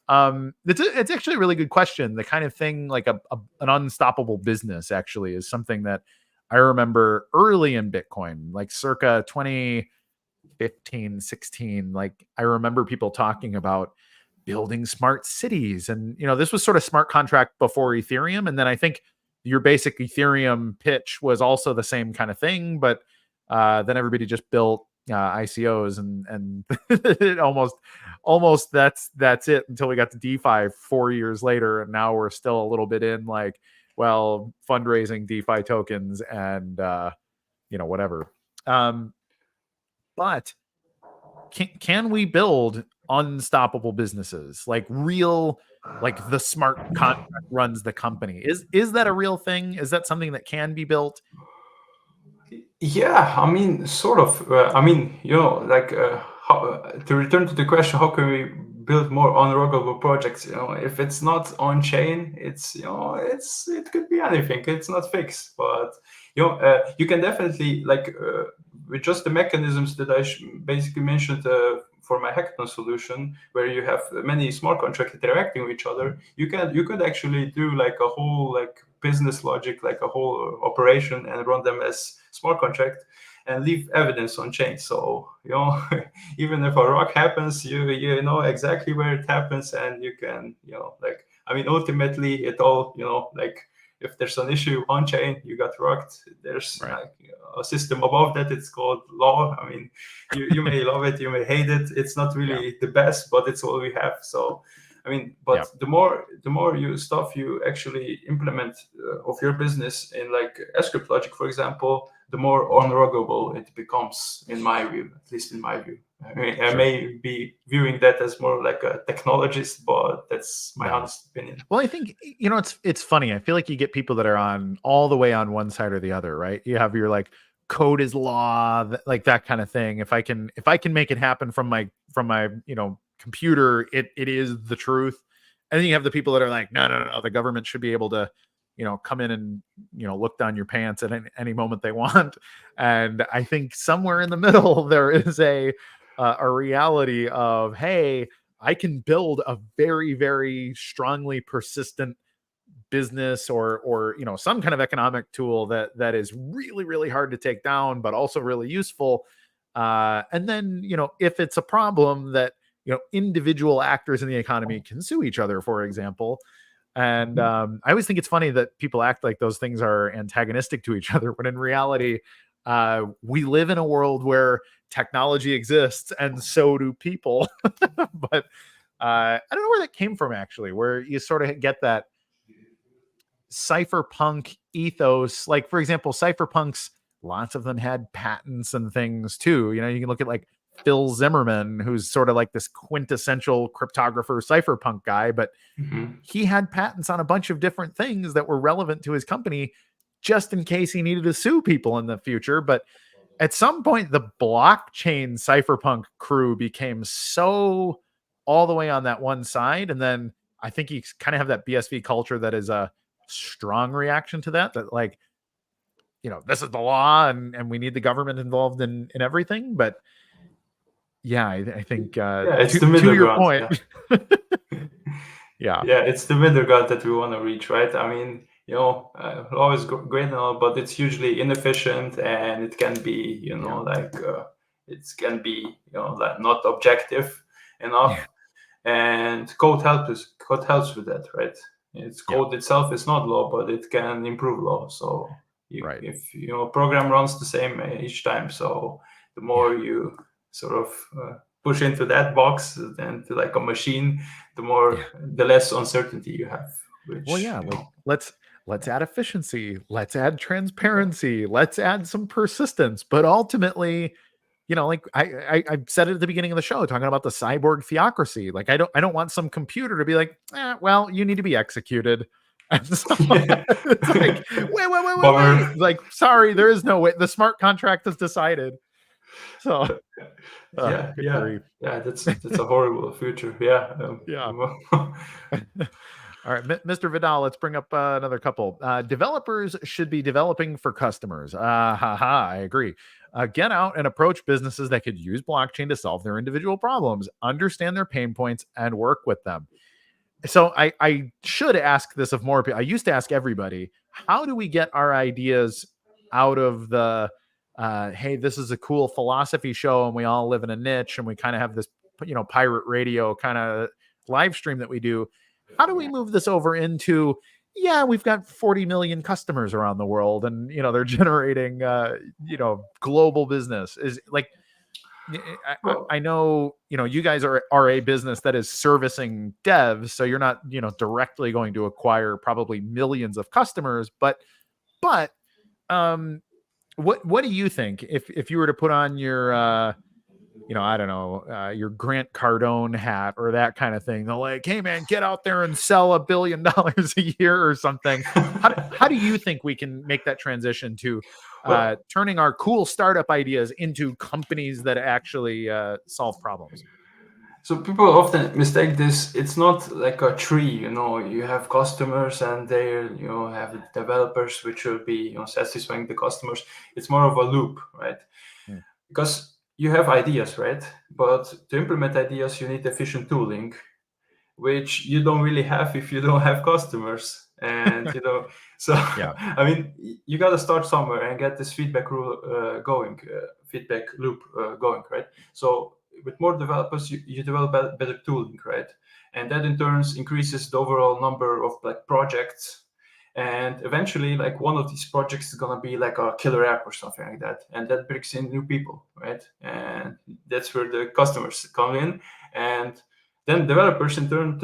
It's actually a really good question. The kind of thing like an unstoppable business actually is something that I remember early in Bitcoin, like circa 2015, 16. Like I remember people talking about building smart cities, and this was sort of smart contract before Ethereum. And then I think your basic Ethereum pitch was also the same kind of thing, but then everybody just built ICOs, and it almost that's it until we got to DeFi 4 years later, and now we're still a little bit in like, well, fundraising DeFi tokens and whatever. But can we build unstoppable businesses, like real, like the smart contract runs the company? Is that a real thing? Is that something that can be built? Yeah, I mean, sort of. Like to return to the question, how can we build more unruggable projects? If it's not on chain, it could be anything. It's not fixed, but you can definitely like with just the mechanisms that I basically mentioned for my hackathon solution, where you have many smart contracts interacting with each other. You could actually do like a whole like business logic, like a whole operation, and run them as smart contract and leave evidence on chain. So even if a rock happens, you know exactly where it happens, and you can ultimately it all like if there's an issue on chain, you got rocked. There's like a system above that. It's called law. I mean, you may love it, you may hate it. It's not really the best, but it's all we have. So I mean, but the more stuff you actually implement of your business in like sCrypt logic, for example, the more unruggable it becomes, in my view, at least in my view. I mean, I may be viewing that as more like a technologist, but that's my honest opinion. Well, I think it's funny. I feel like you get people that are on all the way on one side or the other, right? You have your like code is law, like that kind of thing. If I can make it happen from my computer, it is the truth. And then you have the people that are like, no, the government should be able to, come in and, look down your pants at any moment they want. And I think somewhere in the middle, there is a reality of, hey, I can build a very, very strongly persistent business or some kind of economic tool that is really, really hard to take down, but also really useful. And then, if it's a problem that, individual actors in the economy can sue each other, for example. And I always think it's funny that people act like those things are antagonistic to each other, when in reality, we live in a world where technology exists and so do people. But I don't know where that came from, actually, where you sort of get that cypherpunk ethos. Like, for example, cypherpunks, lots of them had patents and things too. You can look at like Phil Zimmerman, who's sort of like this quintessential cryptographer cypherpunk guy, but he had patents on a bunch of different things that were relevant to his company just in case he needed to sue people in the future. But at some point, the blockchain cypherpunk crew became so all the way on that one side. And then I think you kind of have that BSV culture that is a strong reaction to that like, this is the law and we need the government involved in everything. But yeah, I think it's the to middle your ground. point. Yeah, it's the middle ground that we want to reach, right? I mean, always great and all, but it's hugely inefficient, and it can be, it can be, like not objective enough. And code helps with that, right? It's code itself is not law, but it can improve law. So if a program runs the same each time, so the more you sort of push into that box and to like a machine, the less uncertainty you have. Let's add efficiency, let's add transparency, let's add some persistence. But ultimately, like I said it at the beginning of the show, talking about the cyborg theocracy. Like I don't want some computer to be like, well, you need to be executed. And so it's like, wait. Like, sorry, there is no way. The smart contract is decided. So that's a horrible future. All right, Mr. Vidal, let's bring up another couple. Developers should be developing for customers. I agree. Get out and approach businesses that could use blockchain to solve their individual problems, understand their pain points, and work with them. So I should ask this of more people. I used to ask everybody, how do we get our ideas out of the, hey, this is a cool philosophy show and we all live in a niche and we kind of have this, pirate radio kind of live stream that we do. How do we move this over into, we've got 40 million customers around the world and, they're generating, global business is like, I know, you guys are a business that is servicing devs. So you're not, directly going to acquire probably millions of customers, but what do you think if you were to put on your, I don't know, your Grant Cardone hat or that kind of thing? They're like, hey man, get out there and sell $1 billion a year or something. How do you think we can make that transition to turning our cool startup ideas into companies that actually solve problems? So people often mistake this. It's not like a tree, you have customers and they, have developers, which will be, satisfying the customers. It's more of a loop, right? Because you have ideas, right? But to implement ideas, you need efficient tooling, which you don't really have if you don't have customers. And, I mean, you got to start somewhere and get this feedback loop going, right? So with more developers, you develop better tooling, right? And that in turn increases the overall number of like projects. And eventually, like one of these projects is gonna be like a killer app or something like that, and that brings in new people, right? And that's where the customers come in, and then developers in turn,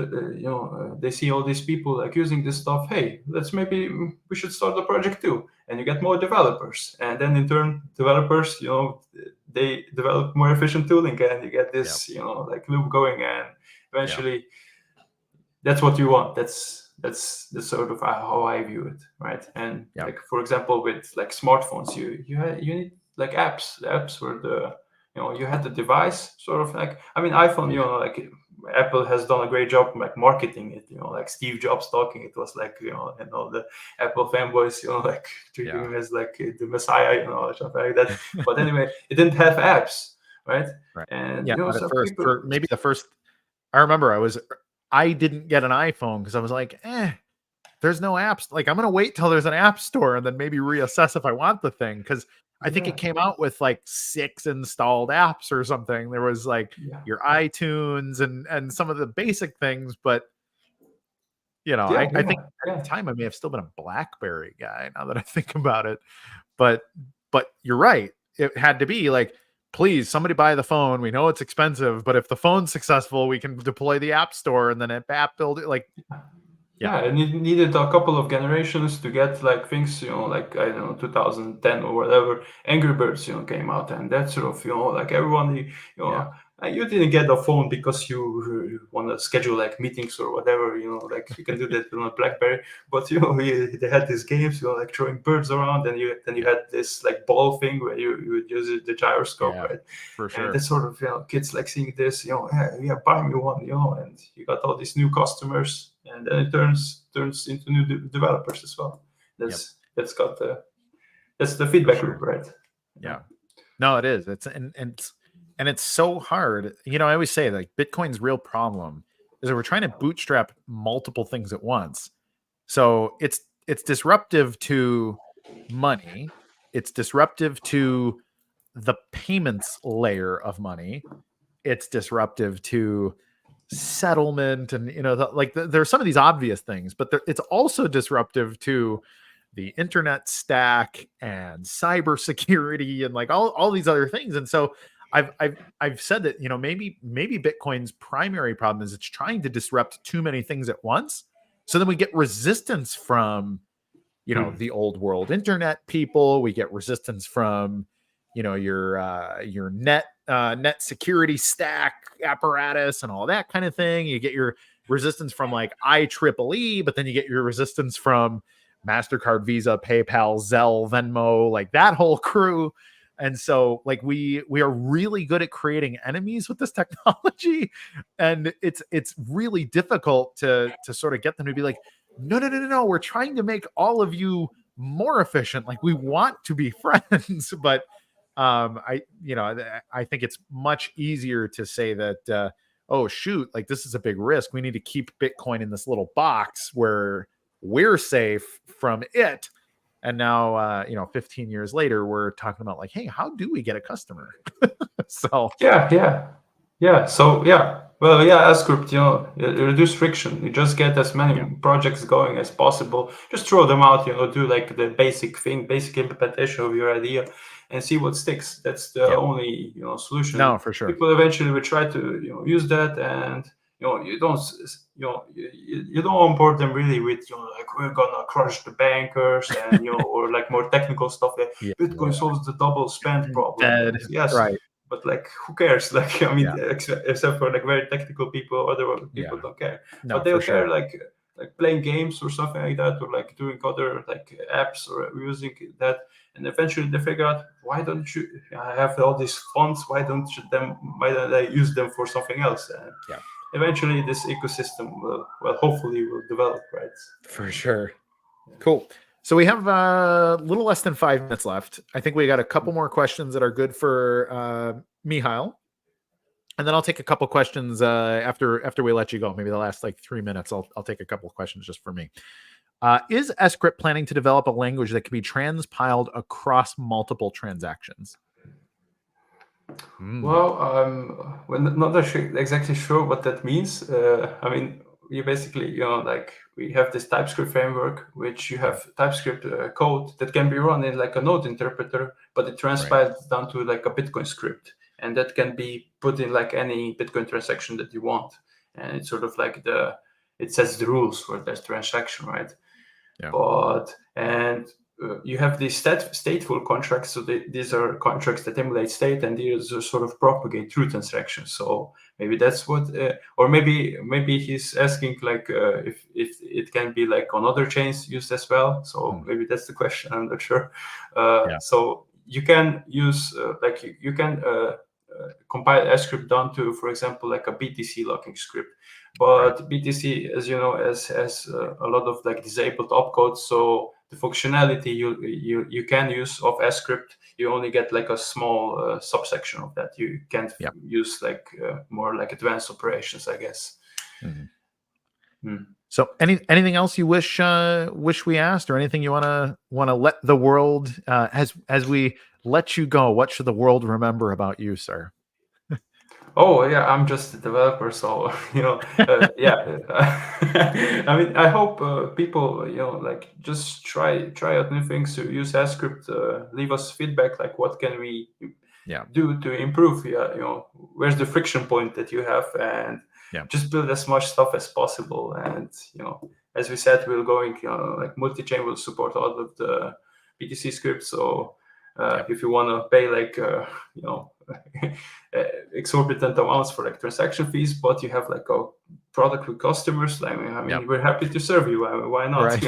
they see all these people like using this stuff. Hey, we should start a project too, and you get more developers, and then in turn, developers, they develop more efficient tooling, and you get this, like loop going, and eventually, that's what you want. That's sort of how I view it, right? And like for example, with like smartphones, you need like apps where you had the device sort of like, I mean, iPhone, like Apple has done a great job like marketing it. Like Steve Jobs talking, it was like and all the Apple fanboys, like treating him as like the Messiah, or something like that. But anyway, it didn't have apps, right? Right. And Yeah, not at some first. people, For maybe the first, I remember I didn't get an iPhone because I was like, there's no apps. Like, I'm gonna wait till there's an app store and then maybe reassess if I want the thing, because I think it came out with like 6 installed apps or something. There was like your iTunes and some of the basic things, but I think at the time I may have still been a BlackBerry guy, now that I think about it. But you're right. It had to be like, please, somebody buy the phone. We know it's expensive, but if the phone's successful, we can deploy the app store and then app build it. Like, and it needed a couple of generations to get like things, like I don't know, 2010 or whatever, Angry Birds, came out, and that sort of, like everyone, you didn't get a phone because you want to schedule like meetings or whatever, like you can do that on a BlackBerry, but they had these games, like throwing birds around, and you had this like ball thing where you would use the gyroscope, right? For sure. And that sort of, kids like seeing this, buy me one, and you got all these new customers. And then it turns into new developers as well. That's the feedback loop, right? Yeah. No, it is. It's so hard. I always say like Bitcoin's real problem is that we're trying to bootstrap multiple things at once. So it's disruptive to money. It's disruptive to the payments layer of money. It's disruptive to settlement, and there are some of these obvious things, but it's also disruptive to the internet stack and cybersecurity and like all these other things. And so I've said that maybe Bitcoin's primary problem is it's trying to disrupt too many things at once, so then we get resistance from the old world internet people. We get resistance from your net security stack apparatus and all that kind of thing. You get your resistance from like IEEE, but then you get your resistance from MasterCard, Visa, PayPal, Zelle, Venmo, like that whole crew. And so like we are really good at creating enemies with this technology, and it's really difficult to sort of get them to be like, no, we're trying to make all of you more efficient. Like, we want to be friends, but I think it's much easier to say that, oh shoot, like this is a big risk. We need to keep Bitcoin in this little box where we're safe from it. And now, 15 years later, we're talking about like, hey, how do we get a customer? So sCrypt, reduce friction. You just get as many projects going as possible. Just throw them out, do like the basic implementation of your idea and see what sticks. That's the only solution. No, for sure. People eventually will try to use that, and you don't onboard them really with like, we're gonna crush the bankers and or like more technical stuff. Bitcoin solves the double spend problem. Yes, right. But like, who cares? Like, I mean, except for like very technical people, other people don't care. No, but they'll care like playing games or something like that, or like doing other like apps or using that. And eventually they figure out, why don't you have all these funds? Why don't I use them for something else? And eventually this ecosystem will hopefully develop, right? For sure. Cool. So we have a little less than 5 minutes left. I think we got a couple more questions that are good for Mihael. And then I'll take a couple questions after we let you go. Maybe the last like 3 minutes, I'll take a couple of questions just for me. Is sCrypt planning to develop a language that can be transpiled across multiple transactions? Well, we're not exactly sure what that means. I mean, you basically, like we have this TypeScript framework, which you have TypeScript code that can be run in like a node interpreter, but it transpiles down to like a Bitcoin script, and that can be put in like any Bitcoin transaction that you want. And it's sort of like it sets the rules for that transaction, right? You have these stateful contracts. So these are contracts that emulate state, and these sort of propagate through transactions. So maybe that's what, or maybe he's asking like if it can be like on other chains used as well. So maybe that's the question. I'm not sure. So you can use you can compile sCrypt down to, for example, like a BTC locking script. But BTC, as you know, has a lot of like disabled opcodes. So the functionality you can use of sCrypt, you only get like a small subsection of that. You can't use like more like advanced operations, I guess. So anything else you wish we asked, or anything you want to let the world, as we let you go, what should the world remember about you, sir? Oh yeah, I'm just a developer, so yeah. I mean, I hope people like just try out new things, to use sCrypt. Leave us feedback, like what can we do to improve. Where's the friction point that you have, and just build as much stuff as possible. And as we said, we're going like multi-chain will support all of the BTC scripts. So if you want to pay like exorbitant amounts for like transaction fees, but you have like a product with customers, I mean, we're happy to serve you. Why not? Right.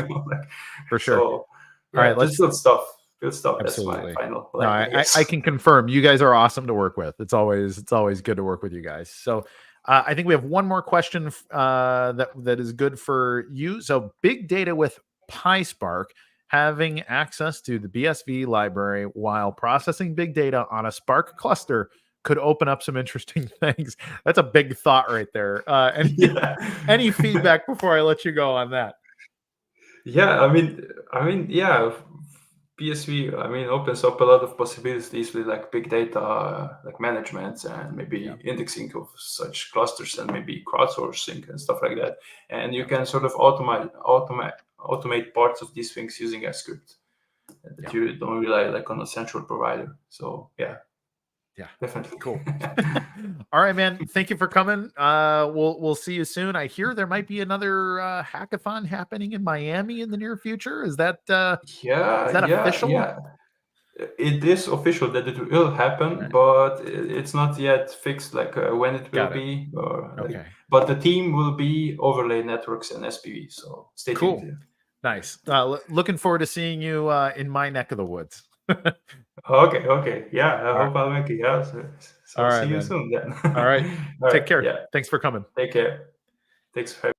For sure. So, all right, just build stuff. Absolutely. That's my final. No, I can confirm you guys are awesome to work with. It's always good to work with you guys. So I think we have one more question that is good for you. So big data with PySpark, having access to the BSV library while processing big data on a Spark cluster could open up some interesting things. That's a big thought right there. Any feedback before I let you go on that? Yeah, I mean, yeah, BSV, opens up a lot of possibilities with like big data, like management, and maybe indexing of such clusters, and maybe crowdsourcing and stuff like that. And you can sort of automate parts of these things using sCrypt, that you don't rely like on a central provider. So yeah, definitely. Cool. All right, man. Thank you for coming. We'll see you soon. I hear there might be another hackathon happening in Miami in the near future. Is that official? Yeah. It is official that it will happen, but it's not yet fixed, like when it will be. But the team will be Overlay Networks and SPV. So stay tuned. Nice. Looking forward to seeing you in my neck of the woods. Okay. Yeah, I hope I'll make it. Yeah. So see you soon then. All right. Take care. Yeah. Thanks for coming. Take care. Thanks for having me.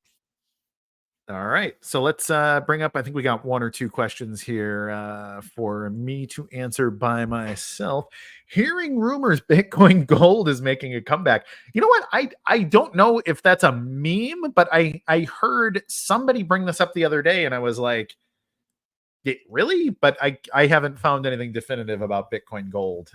All right. So let's bring up, I think we got one or two questions here for me to answer by myself. Hearing rumors Bitcoin Gold is making a comeback. You know what? I don't know if that's a meme, but I heard somebody bring this up the other day, and I was like, really? But I haven't found anything definitive about Bitcoin Gold.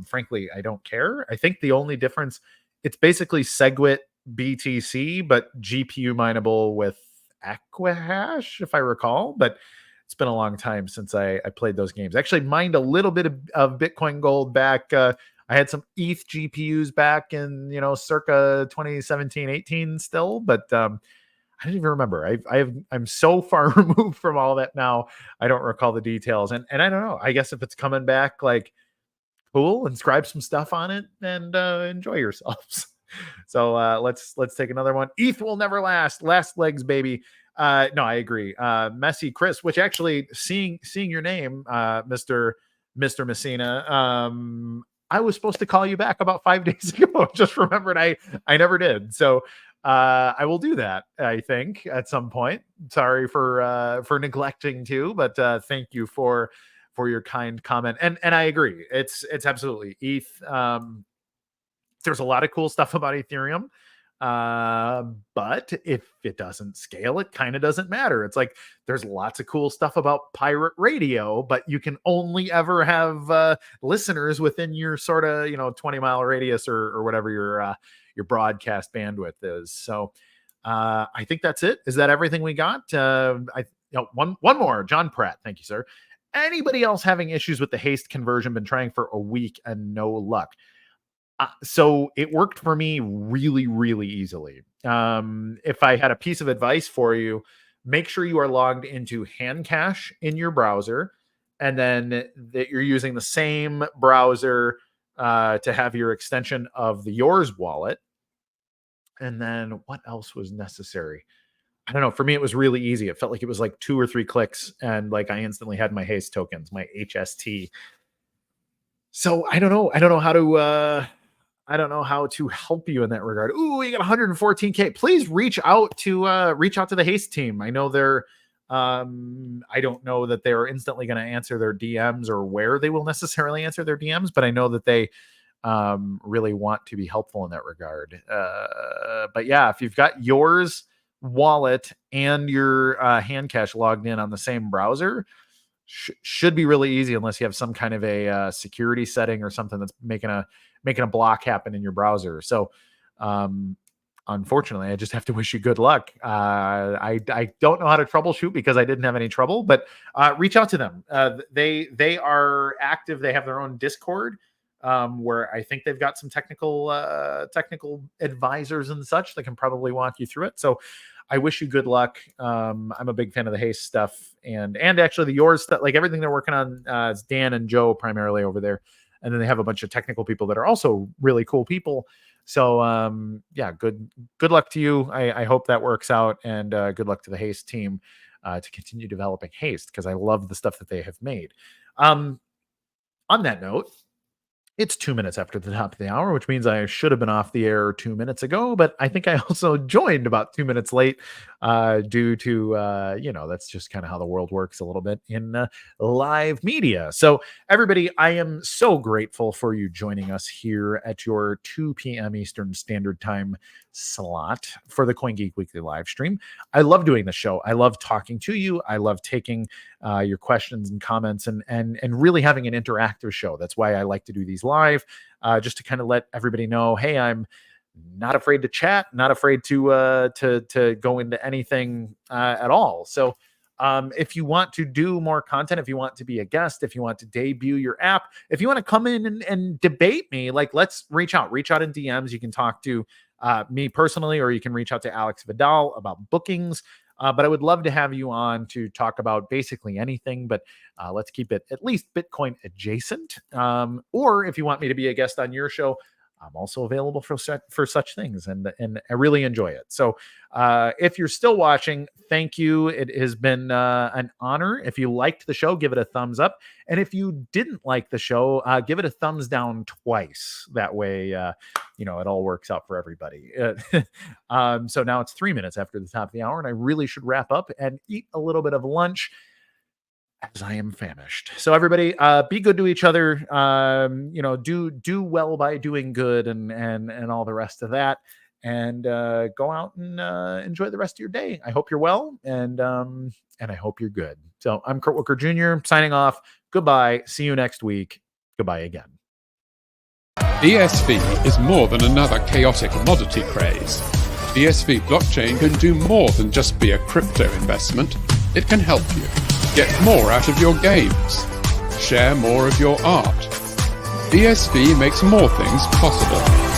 Frankly, I don't care. I think the only difference, it's basically SegWit BTC, but GPU mineable with Equihash, if I recall. But it's been a long time since I played those games. Actually mined a little bit of Bitcoin Gold back. I had some ETH GPUs back in, circa 2017, 18 still, but I don't even remember. I'm so far removed from all that now. I don't recall the details. And I don't know. I guess if it's coming back, like, cool, inscribe some stuff on it and enjoy yourselves. So let's take another one. ETH will never last. Last legs, baby. No, I agree. Messy Chris, which actually seeing your name, Mr. Messina, I was supposed to call you back about 5 days ago. Just remembered I never did. So I will do that, I think, at some point. Sorry for neglecting to, but thank you for your kind comment. And I agree. It's absolutely ETH. There's a lot of cool stuff about Ethereum. But if it doesn't scale, it kind of doesn't matter. It's like there's lots of cool stuff about pirate radio, but you can only ever have listeners within your sort of 20-mile radius or whatever your broadcast bandwidth is. So I think that's it. Is that everything we got? One more. John Pratt, thank you, sir. Anybody else having issues with the Haste conversion? Been trying for a week and no luck. So it worked for me really, really easily. If I had a piece of advice for you, make sure you are logged into Handcash in your browser, and then that you're using the same browser to have your extension of the Yours wallet. And then what else was necessary? I don't know. For me, it was really easy. It felt like it was like 2 or 3 clicks, and like I instantly had my Haste tokens, my HST. So I don't know how I don't know how to help you in that regard. Ooh, you got 114K. Please reach out to the Haste team. I know they're I don't know that they're instantly going to answer their DMs or where they will necessarily answer their DMs, but I know that they really want to be helpful in that regard. But yeah, if you've got yours wallet and your Handcash logged in on the same browser, should be really easy, unless you have some kind of a security setting or something that's making a block happen in your browser. So unfortunately, I just have to wish you good luck. I don't know how to troubleshoot because I didn't have any trouble, but reach out to them. They are active. They have their own Discord where I think they've got some technical advisors and such that can probably walk you through it. So I wish you good luck. I'm a big fan of the Haste stuff and actually the yours stuff, like everything they're working on. It's Dan and Joe primarily over there. And then they have a bunch of technical people that are also really cool people. So yeah, good luck to you. I hope that works out, and good luck to the Haste team to continue developing Haste, because I love the stuff that they have made. On that note, it's 2 minutes after the top of the hour, which means I should have been off the air 2 minutes ago, but I think I also joined about 2 minutes late due to, that's just kind of how the world works a little bit in live media. So everybody, I am so grateful for you joining us here at your 2 p.m. Eastern Standard Time slot for the CoinGeek Weekly live stream. I love doing the show. I love talking to you. I love taking your questions and comments and really having an interactive show. That's why I like to do these live, just to kind of let everybody know, hey, I'm not afraid to chat, not afraid to go into anything at all. So if you want to do more content, if you want to be a guest, if you want to debut your app, if you want to come in and debate me, like, let's reach out in DMs. You can talk to me personally, or you can reach out to Alex Vidal about bookings. But I would love to have you on to talk about basically anything, but let's keep it at least Bitcoin adjacent. Or if you want me to be a guest on your show, I'm also available for such things, and I really enjoy it. So if you're still watching, thank you. It has been an honor. If you liked the show, give it a thumbs up. And if you didn't like the show, give it a thumbs down twice. That way, it all works out for everybody. So now it's 3 minutes after the top of the hour, and I really should wrap up and eat a little bit of lunch, as I am famished. So everybody, be good to each other. Do well by doing good, and all the rest of that. And go out and enjoy the rest of your day. I hope you're well, and I hope you're good. So I'm Kurt Wooker Jr. signing off. Goodbye. See you next week. Goodbye again. ESV is more than another chaotic commodity craze. ESV blockchain can do more than just be a crypto investment. It can help you get more out of your games, share more of your art. ESV makes more things possible.